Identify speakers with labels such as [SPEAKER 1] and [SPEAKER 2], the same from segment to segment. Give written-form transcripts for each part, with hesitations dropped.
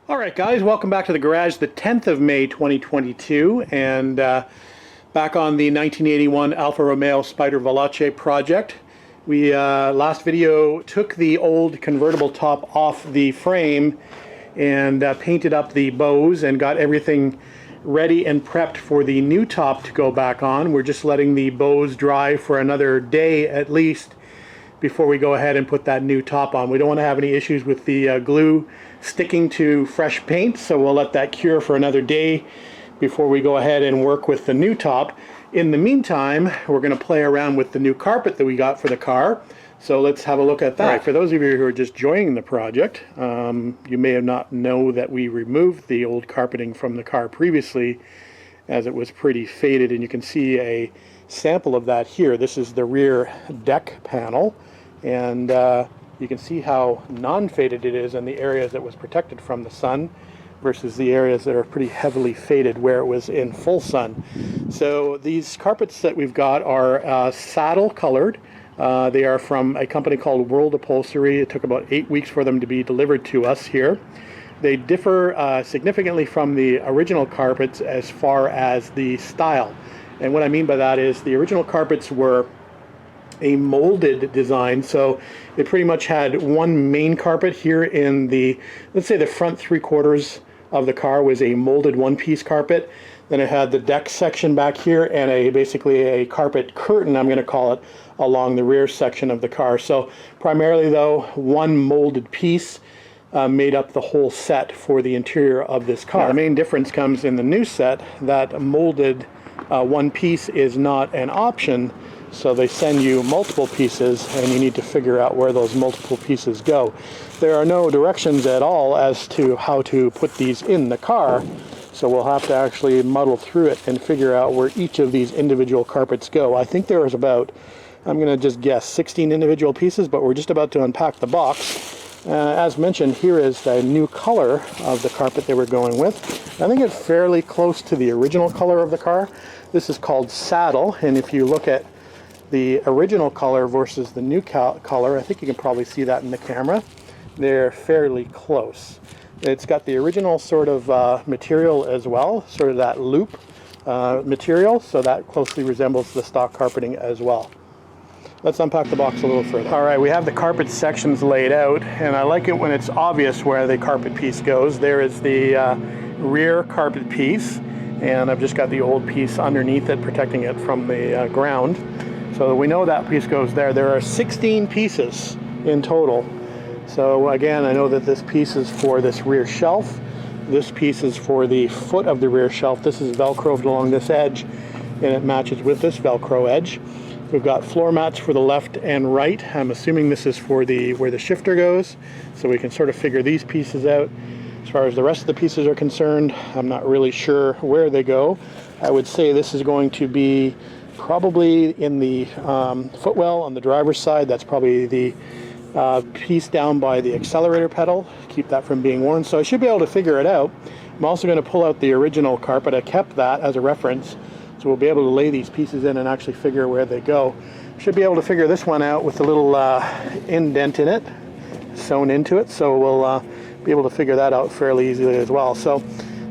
[SPEAKER 1] All right, guys, welcome back to the garage, the 10th of May 2022, and back on the 1981 Alfa Romeo Spider Veloce project. We last video took the old convertible top off the frame and painted up the bows and got everything ready and prepped for the new top to go back on. We're just letting the bows dry for another day at least before we go ahead and put that new top on. We don't want to have any issues with the glue sticking to fresh paint, so we'll let that cure for another day before we go ahead and work with the new top. In the meantime, we're going to play around with the new carpet that we got for the car, so let's have a look at that. All right, for those of you who are just joining the project, you may have not know that we removed the old carpeting from the car previously, as it was pretty faded, and you can see a sample of that here. This is the rear deck panel, and you can see how non-faded it is in the areas that was protected from the sun versus the areas that are pretty heavily faded where it was in full sun. So these carpets that we've got are saddle colored. They are from a company called World Upholstery. It took about 8 weeks for them to be delivered to us here. They differ significantly from the original carpets as far as the style. And what I mean by that is the original carpets were a molded design, so it pretty much had one main carpet here in the, let's say the front 3/4 of the car was a molded one-piece carpet. Then it had the deck section back here and basically a carpet curtain, I'm going to call it, along the rear section of the car. So primarily though, one molded piece made up the whole set for the interior of this car. Now, the main difference comes in the new set that molded one piece is not an option, so they send you multiple pieces and you need to figure out where those multiple pieces go. There are no directions at all as to how to put these in the car, so we'll have to actually muddle through it and figure out where each of these individual carpets go. I think there is about, I'm going to just guess, 16 individual pieces, but we're just about to unpack the box. As mentioned, here is the new color of the carpet they were going with. I think it's fairly close to the original color of the car. This is called Saddle, and if you look at the original color versus the new color, I think you can probably see that in the camera. They're fairly close. It's got the original sort of material as well, sort of that loop material, so that closely resembles the stock carpeting as well. Let's unpack the box a little further. All right, we have the carpet sections laid out, and I like it when it's obvious where the carpet piece goes. There is the rear carpet piece, and I've just got the old piece underneath it, protecting it from the ground. So we know that piece goes there. There are 16 pieces in total. So again, I know that this piece is for this rear shelf. This piece is for the foot of the rear shelf. This is Velcroed along this edge, and it matches with this Velcro edge. We've got floor mats for the left and right. I'm assuming this is for where the shifter goes, so we can sort of figure these pieces out. As far as the rest of the pieces are concerned, I'm not really sure where they go. I would say this is going to be probably in the footwell on the driver's side. That's probably the piece down by the accelerator pedal. Keep that from being worn. So I should be able to figure it out. I'm also going to pull out the original carpet. I kept that as a reference, so we'll be able to lay these pieces in and actually figure where they go. Should be able to figure this one out with a little indent in it, sewn into it, so we'll be able to figure that out fairly easily as well. So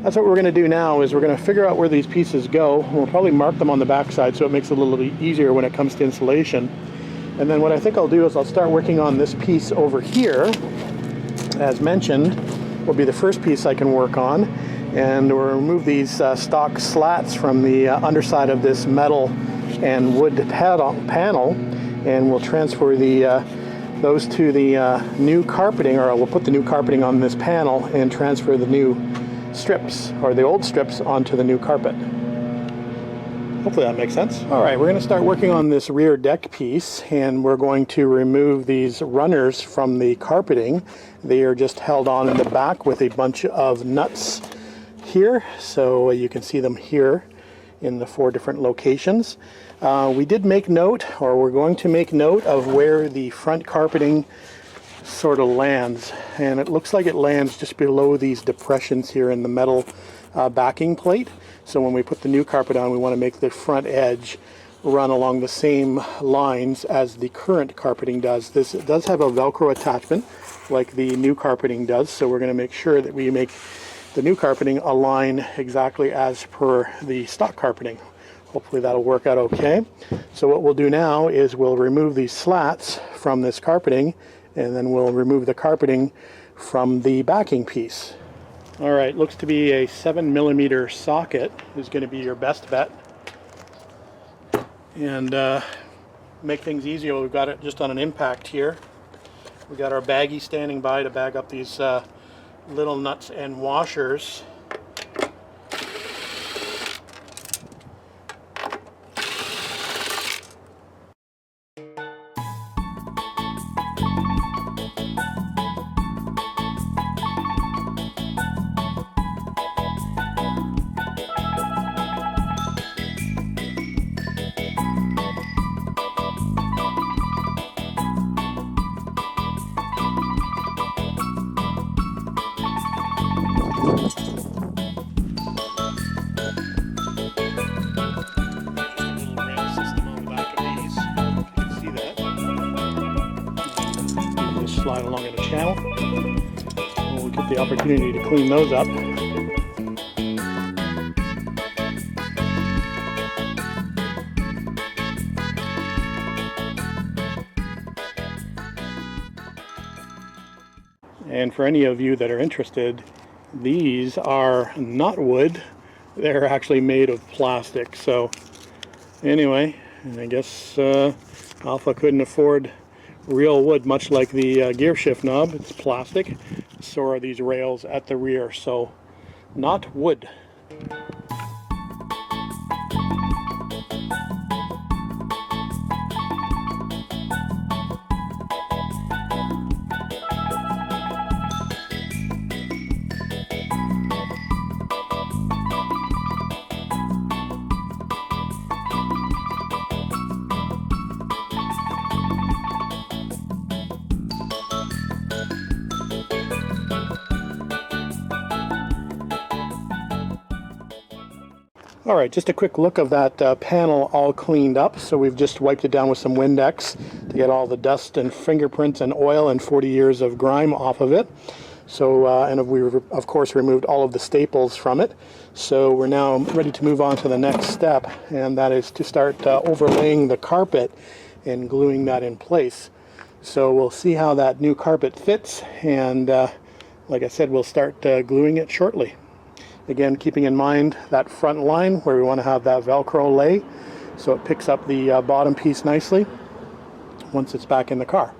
[SPEAKER 1] that's what we're going to do now, is we're going to figure out where these pieces go. We'll probably mark them on the back side so it makes it a little bit easier when it comes to installation. And then what I think I'll do is I'll start working on this piece over here. As mentioned, will be the first piece I can work on. And we'll remove these stock slats from the underside of this metal and wood panel, and we'll transfer those to the new carpeting, or we'll put the new carpeting on this panel and transfer the new strips, or the old strips, onto the new carpet. Hopefully that makes sense. All right, we're going to start working on this rear deck piece, and we're going to remove these runners from the carpeting. They are just held on in the back with a bunch of nuts here, so you can see them here in the 4 different locations. We did make note, or we're going to make note, of where the front carpeting sort of lands, and it looks like it lands just below these depressions here in the metal backing plate. So when we put the new carpet on, we want to make the front edge run along the same lines as the current carpeting does. This does have a Velcro attachment. like the new carpeting does. So we're going to make sure that we make the new carpeting align exactly as per the stock carpeting. Hopefully that'll work out okay. So what we'll do now is we'll remove these slats from this carpeting, and then we'll remove the carpeting from the backing piece. All right, looks to be a 7mm socket is going to be your best bet. And make things easier, we've got it just on an impact here. We got our baggie standing by to bag up these little nuts and washers. Slide along in the channel. We'll get the opportunity to clean those up. And for any of you that are interested, these are not wood, they're actually made of plastic. So anyway, I guess Alpha couldn't afford real wood, much like the gear shift knob. It's plastic. So are these rails at the rear, so not wood. All right, just a quick look of that panel all cleaned up. So we've just wiped it down with some Windex to get all the dust and fingerprints and oil and 40 years of grime off of it. So, and we of course removed all of the staples from it. So we're now ready to move on to the next step, and that is to start overlaying the carpet and gluing that in place. So we'll see how that new carpet fits, and like I said, we'll start gluing it shortly. Again, keeping in mind that front line where we want to have that Velcro lay, so it picks up the bottom piece nicely once it's back in the car.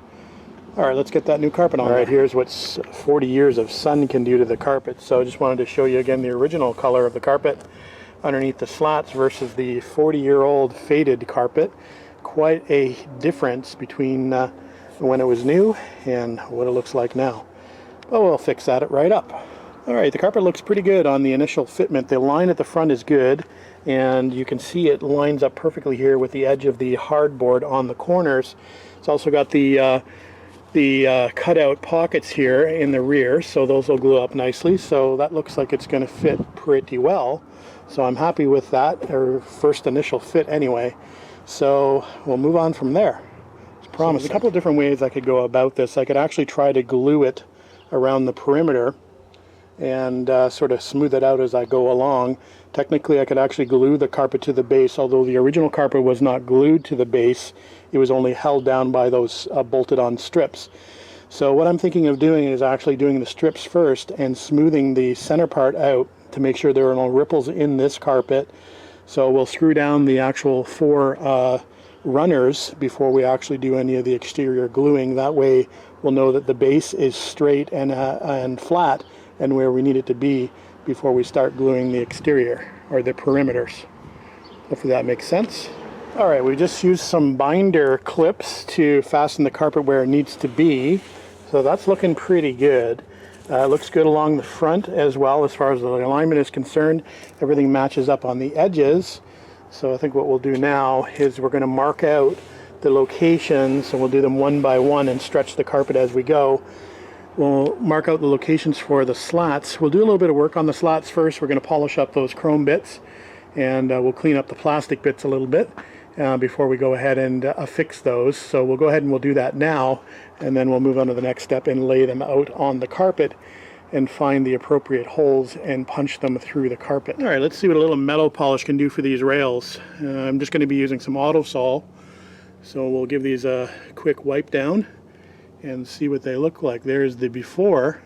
[SPEAKER 1] All right, let's get that new carpet on. All right, here's what 40 years of sun can do to the carpet. So I just wanted to show you again the original color of the carpet underneath the slats versus the 40-year-old faded carpet. Quite a difference between when it was new and what it looks like now. But we'll fix that right up. All right, the carpet looks pretty good on the initial fitment. The line at the front is good, and you can see it lines up perfectly here with the edge of the hardboard on the corners. It's also got the cutout pockets here in the rear, so those will glue up nicely. So that looks like it's going to fit pretty well. So I'm happy with that, or first initial fit anyway. So we'll move on from there. It's promising. So there's a couple of different ways I could go about this. I could actually try to glue it around the perimeter and sort of smooth it out as I go along. Technically, I could actually glue the carpet to the base, although the original carpet was not glued to the base. It was only held down by those bolted on strips. So what I'm thinking of doing is actually doing the strips first and smoothing the center part out to make sure there are no ripples in this carpet. So we'll screw down the actual 4 runners before we actually do any of the exterior gluing. That way we'll know that the base is straight and flat and where we need it to be before we start gluing the exterior or the perimeters. Hopefully that makes sense. All right, we just used some binder clips to fasten the carpet where it needs to be. So that's looking pretty good. It looks good along the front as well as far as the alignment is concerned. Everything matches up on the edges. So I think what we'll do now is we're going to mark out the locations, and we'll do them one by one and stretch the carpet as we go. We'll mark out the locations for the slats. We'll do a little bit of work on the slats first. We're going to polish up those chrome bits, and we'll clean up the plastic bits a little bit. before we go ahead and affix those. So we'll go ahead and we'll do that now, and then we'll move on to the next step and lay them out on the carpet and find the appropriate holes and punch them through the carpet. All right, let's see what a little metal polish can do for these rails. I'm just going to be using some Autosol, so we'll give these a quick wipe down and see what they look like. There's the before,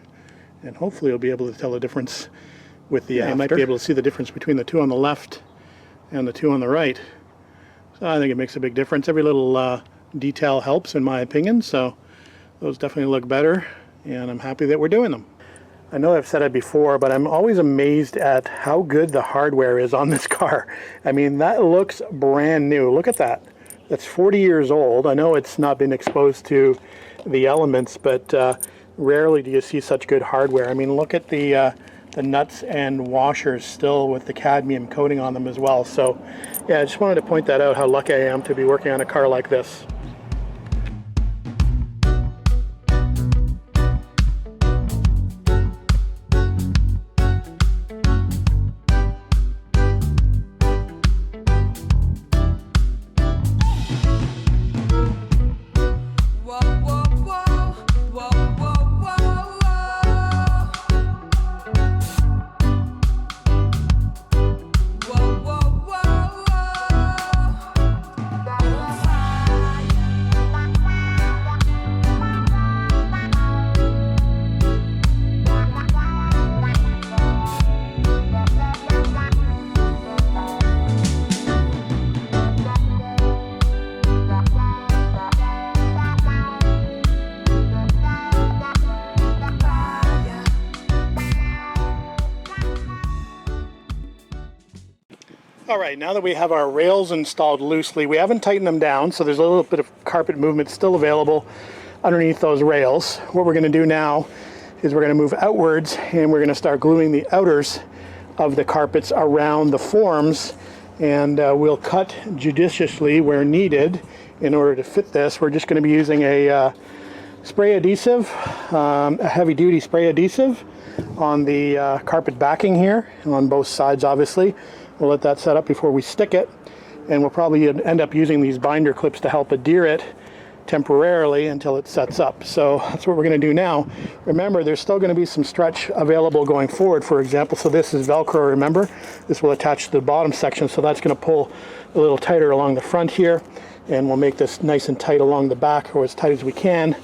[SPEAKER 1] and hopefully you'll be able to tell the difference with the after. You might be able to see the difference between the two on the left and the two on the right. So I think it makes a big difference. Every little detail helps, in my opinion, so those definitely look better, and I'm happy that we're doing them. I know I've said it before, but I'm always amazed at how good the hardware is on this car. I mean, that looks brand new. Look at that. That's 40 years old. I know it's not been exposed to the elements, but rarely do you see such good hardware. I mean, look at the nuts and washers still with the cadmium coating on them as well. So yeah, I just wanted to point that out, how lucky I am to be working on a car like this. All right, now that we have our rails installed loosely, we haven't tightened them down, so there's a little bit of carpet movement still available underneath those rails. What we're going to do now is we're going to move outwards, and we're going to start gluing the outers of the carpets around the forms, and we'll cut judiciously where needed in order to fit this. We're just going to be using a spray adhesive, a heavy-duty spray adhesive on the carpet backing here, on both sides obviously. We'll let that set up before we stick it, and we'll probably end up using these binder clips to help adhere it temporarily until it sets up. So that's what we're going to do now. Remember, there's still going to be some stretch available going forward, for example. So this is Velcro, remember? This will attach to the bottom section, so that's going to pull a little tighter along the front here, and we'll make this nice and tight along the back, or as tight as we can,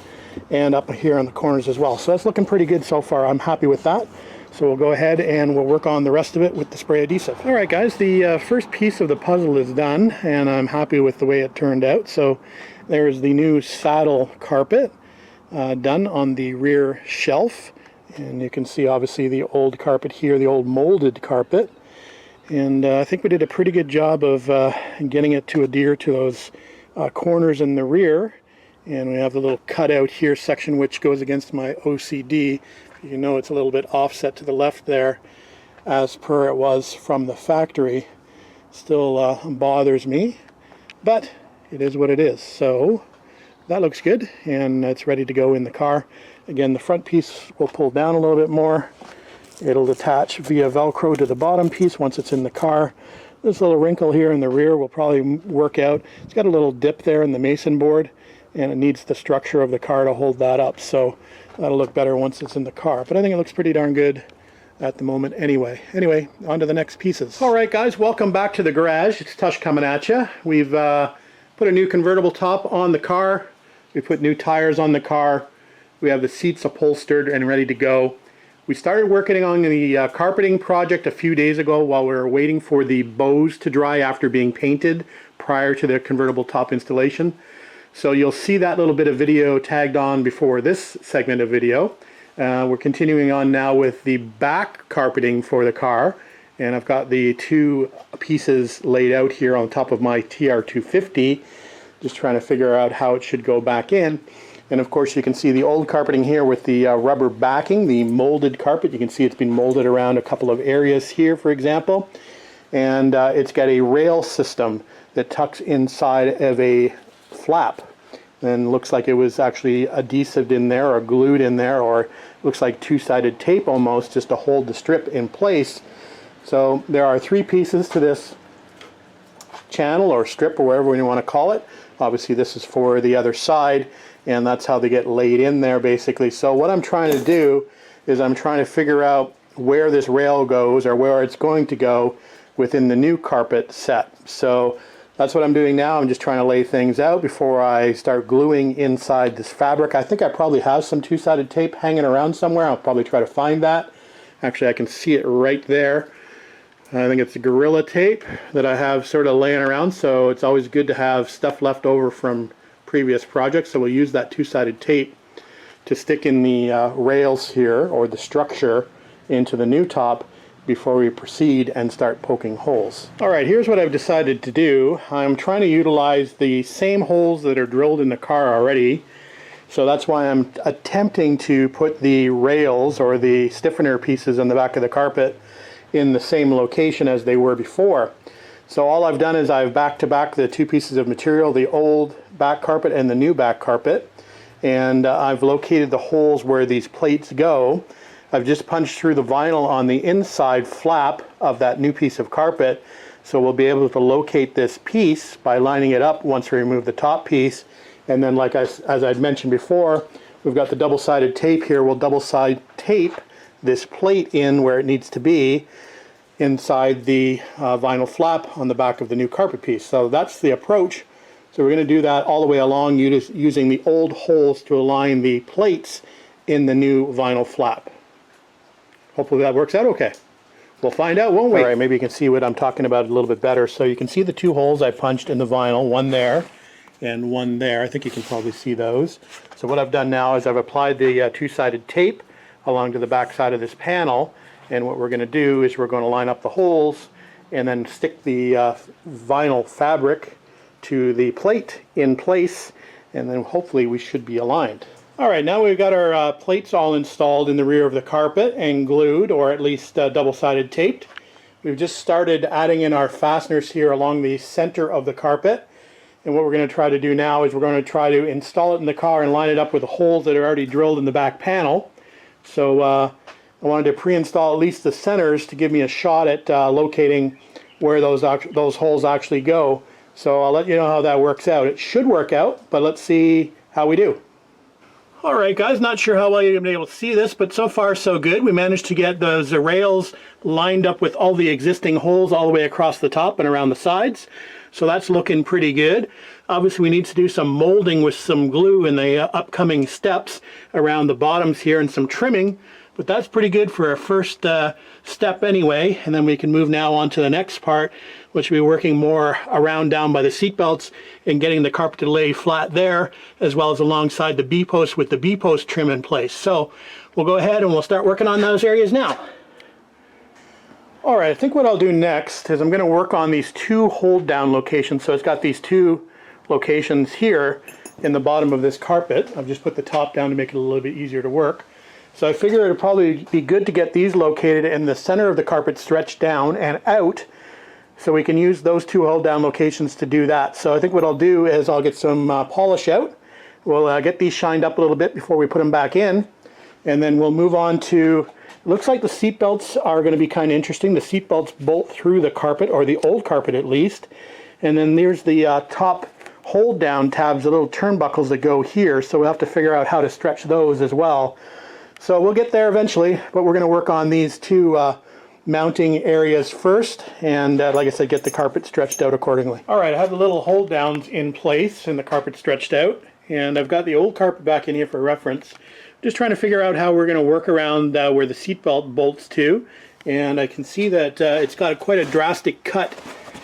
[SPEAKER 1] and up here on the corners as well. So that's looking pretty good so far. I'm happy with that. So we'll go ahead and we'll work on the rest of it with the spray adhesive. All right, guys, the first piece of the puzzle is done, and I'm happy with the way it turned out. So there's the new saddle carpet done on the rear shelf, and you can see obviously the old carpet here, the old molded carpet. And I think we did a pretty good job of getting it to adhere to those corners in the rear. And we have the little cutout here section which goes against my OCD. You know, it's a little bit offset to the left there as per it was from the factory. Still bothers me, but it is what it is. So that looks good, and it's ready to go in the car. Again, the front piece will pull down a little bit more. It'll attach via Velcro to the bottom piece once it's in the car. This little wrinkle here in the rear will probably work out. It's got a little dip there in the mason board, and it needs the structure of the car to hold that up. So that'll look better once it's in the car. But I think it looks pretty darn good at the moment anyway. Anyway, on to the next pieces. All right, guys, welcome back to the garage. It's Tush coming at you. We've put a new convertible top on the car. We put new tires on the car. We have the seats upholstered and ready to go. We started working on the carpeting project a few days ago while we were waiting for the bows to dry after being painted prior to the convertible top installation. So you'll see that little bit of video tagged on before this segment of video. We're continuing on now with the back carpeting for the car, and I've got the two pieces laid out here on top of my TR250, just trying to figure out how it should go back in. And of course you can see the old carpeting here with the rubber backing, the molded carpet. You can see it's been molded around a couple of areas here, for example, and it's got a rail system that tucks inside of a flap, and looks like it was actually adhesived in there or glued in there, or looks like two-sided tape almost, just to hold the strip in place. So there are three pieces to this channel or strip or whatever you want to call it. Obviously this is for the other side, and that's how they get laid in there basically. So what I'm trying to do is I'm trying to figure out where this rail goes or where it's going to go within the new carpet set. So that's what I'm doing now. I'm just trying to lay things out before I start gluing inside this fabric. I think I probably have some two-sided tape hanging around somewhere. I'll probably try to find that. Actually, I can see it right there. I think it's the Gorilla Tape that I have sort of laying around, so it's always good to have stuff left over from previous projects. So we'll use that two-sided tape to stick in the rails here, or the structure, into the new top before we proceed and start poking holes. Alright, here's what I've decided to do. I'm trying to utilize the same holes that are drilled in the car already. So that's why I'm attempting to put the rails or the stiffener pieces on the back of the carpet in the same location as they were before. So all I've done is I've back-to-back the two pieces of material, the old back carpet and the new back carpet, and I've located the holes where these plates go. I've just punched through the vinyl on the inside flap of that new piece of carpet, so we'll be able to locate this piece by lining it up once we remove the top piece. And then, as I'd mentioned before, we've got the double-sided tape here. We'll double-side tape this plate in where it needs to be inside the vinyl flap on the back of the new carpet piece. So that's the approach. So we're going to do that all the way along using the old holes to align the plates in the new vinyl flap. Hopefully that works out okay. We'll find out, won't we? All right, maybe you can see what I'm talking about a little bit better. So you can see the two holes I punched in the vinyl, one there and one there. I think you can probably see those. So what I've done now is I've applied the two-sided tape along to the back side of this panel, and what we're going to do is we're going to line up the holes and then stick the vinyl fabric to the plate in place, and then hopefully we should be aligned. Alright, now we've got our plates all installed in the rear of the carpet and glued, or at least double-sided taped. We've just started adding in our fasteners here along the center of the carpet, and what we're going to try to do now is we're going to try to install it in the car and line it up with the holes that are already drilled in the back panel. So I wanted to pre-install at least the centers to give me a shot at locating where those holes actually go. So I'll let you know how that works out. It should work out, but let's see how we do. Alright guys, not sure how well you're going to be able to see this, but so far so good. We managed to get those rails lined up with all the existing holes all the way across the top and around the sides. So that's looking pretty good. Obviously we need to do some molding with some glue in the upcoming steps around the bottoms here and some trimming, but that's pretty good for our first step anyway. And then we can move now on to the next part, which will be working more around down by the seat belts and getting the carpet to lay flat there, as well as alongside the B-post with the B-post trim in place. So we'll go ahead and we'll start working on those areas now. Alright, I think what I'll do next is I'm going to work on these two hold down locations. So it's got these two locations here in the bottom of this carpet. I've just put the top down to make it a little bit easier to work. So I figure it'd probably be good to get these located in the center of the carpet, stretched down and out, so we can use those two hold down locations to do that. So I think what I'll do is I'll get some polish out. We'll get these shined up a little bit before we put them back in, and then we'll move on to, it looks like the seat belts are going to be kind of interesting. The seat belts bolt through the carpet, or the old carpet at least, and then there's the top hold down tabs, the little turnbuckles that go here, so we'll have to figure out how to stretch those as well. So we'll get there eventually, but we're going to work on these two mounting areas first, and like I said, get the carpet stretched out accordingly. Alright, I have the little hold downs in place and the carpet stretched out, and I've got the old carpet back in here for reference. Just trying to figure out how we're going to work around where the seatbelt bolts to, and I can see that it's got quite a drastic cut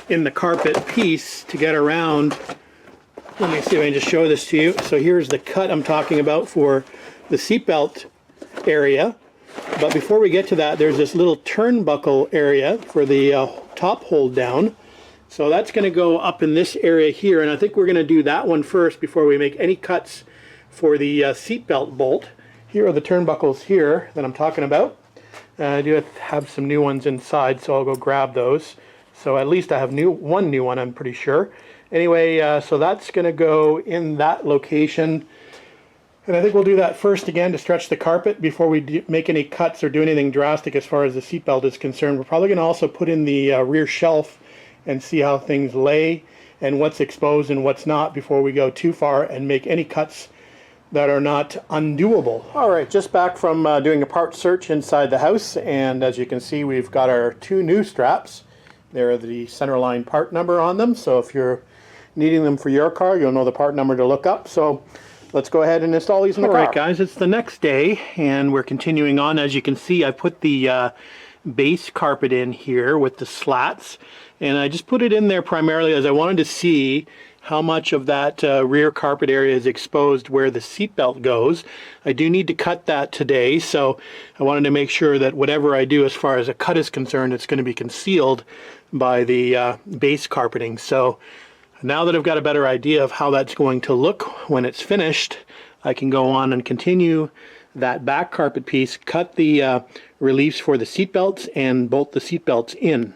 [SPEAKER 1] in the carpet piece to get around. Let me see if I can just show this to you. So here's the cut I'm talking about for the seatbelt area, but before we get to that, there's this little turnbuckle area for the top hold down. So that's going to go up in this area here, and I think we're going to do that one first before we make any cuts for the seatbelt bolt. Here are the turnbuckles here that I'm talking about. I do have some new ones inside, so I'll go grab those. So at least I have one new one, I'm pretty sure. Anyway, so that's going to go in that location. And I think we'll do that first again to stretch the carpet before we make any cuts or do anything drastic as far as the seatbelt is concerned. We're probably going to also put in the rear shelf and see how things lay and what's exposed and what's not before we go too far and make any cuts that are not undoable. Alright, just back from doing a part search inside the house, and as you can see we've got our two new straps. They're the centerline part number on them, so if you're needing them for your car, you'll know the part number to look up. So let's go ahead and install these in the car. Alright guys, it's the next day and we're continuing on. As you can see, I put the base carpet in here with the slats, and I just put it in there primarily as I wanted to see how much of that rear carpet area is exposed where the seatbelt goes. I do need to cut that today, so I wanted to make sure that whatever I do as far as a cut is concerned, it's going to be concealed by the base carpeting. So now that I've got a better idea of how that's going to look when it's finished, I can go on and continue that back carpet piece, cut the reliefs for the seatbelts, and bolt the seatbelts in.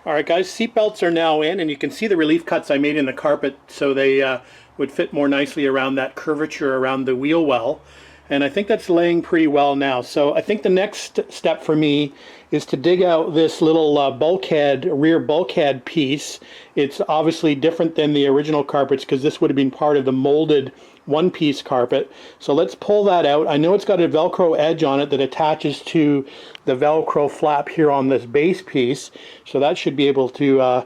[SPEAKER 1] Alright guys, seatbelts are now in, and you can see the relief cuts I made in the carpet so they would fit more nicely around that curvature around the wheel well. And I think that's laying pretty well now. So I think the next step for me is to dig out this little rear bulkhead piece. It's obviously different than the original carpets because this would have been part of the molded one-piece carpet. So let's pull that out. I know it's got a Velcro edge on it that attaches to the Velcro flap here on this base piece. So that should be able to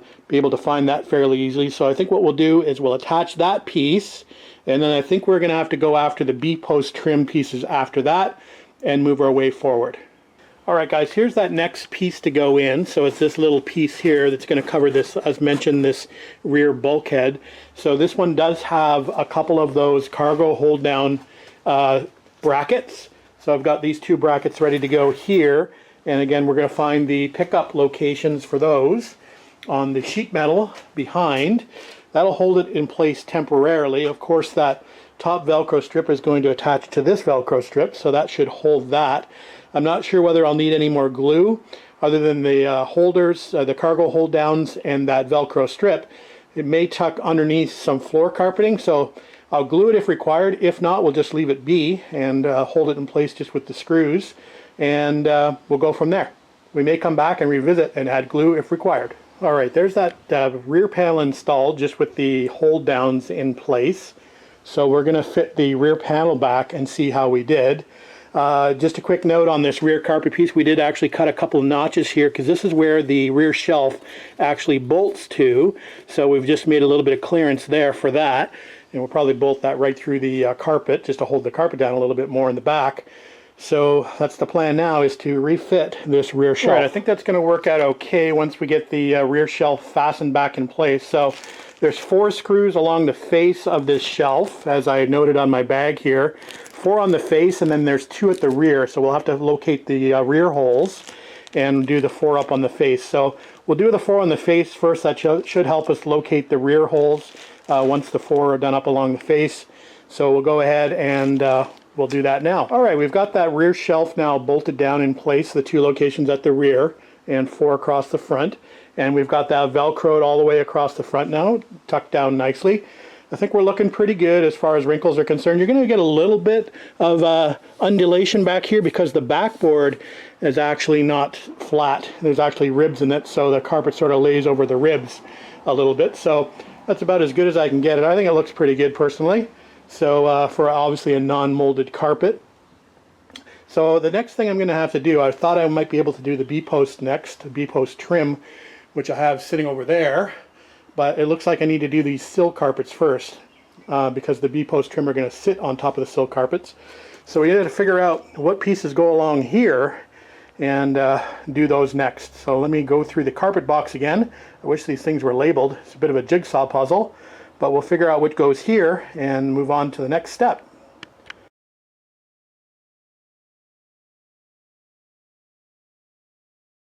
[SPEAKER 1] find that fairly easily. So I think what we'll do is we'll attach that piece, and then I think we're going to have to go after the B-post trim pieces after that and move our way forward. Alright guys, here's that next piece to go in. So it's this little piece here that's going to cover this, as mentioned, this rear bulkhead. So this one does have a couple of those cargo hold down brackets. So I've got these two brackets ready to go here. And again, we're going to find the pickup locations for those on the sheet metal behind. That'll hold it in place temporarily. Of course, that top Velcro strip is going to attach to this Velcro strip, so that should hold that. I'm not sure whether I'll need any more glue other than the holders, the cargo hold downs, and that Velcro strip. It may tuck underneath some floor carpeting, so I'll glue it if required. If not, we'll just leave it be and hold it in place just with the screws, and we'll go from there. We may come back and revisit and add glue if required. Alright, there's that rear panel installed just with the hold downs in place. So we're going to fit the rear panel back and see how we did. Just a quick note on this rear carpet piece, we did actually cut a couple of notches here because this is where the rear shelf actually bolts to. So we've just made a little bit of clearance there for that. And we'll probably bolt that right through the carpet just to hold the carpet down a little bit more in the back. So that's the plan now, is to refit this rear shelf. Right, I think that's going to work out okay once we get the rear shelf fastened back in place. So there's 4 screws along the face of this shelf, as I noted on my bag here. 4 on the face, and then there's 2 at the rear. So we'll have to locate the rear holes and do the 4 up on the face. So we'll do the 4 on the face first. That should help us locate the rear holes once the 4 are done up along the face. So we'll go ahead and we'll do that now. Alright, we've got that rear shelf now bolted down in place, the 2 locations at the rear and 4 across the front. And we've got that Velcroed all the way across the front now, tucked down nicely. I think we're looking pretty good as far as wrinkles are concerned. You're going to get a little bit of undulation back here because the backboard is actually not flat. There's actually ribs in it, so the carpet sort of lays over the ribs a little bit. So that's about as good as I can get it. I think it looks pretty good personally. So for obviously a non-molded carpet. So the next thing I'm going to have to do, I thought I might be able to do the B-post next, the B-post trim, which I have sitting over there. But it looks like I need to do these sill carpets first because the B-post trim are going to sit on top of the sill carpets. So we need to figure out what pieces go along here and do those next. So let me go through the carpet box again. I wish these things were labeled. It's a bit of a jigsaw puzzle, but we'll figure out what goes here and move on to the next step.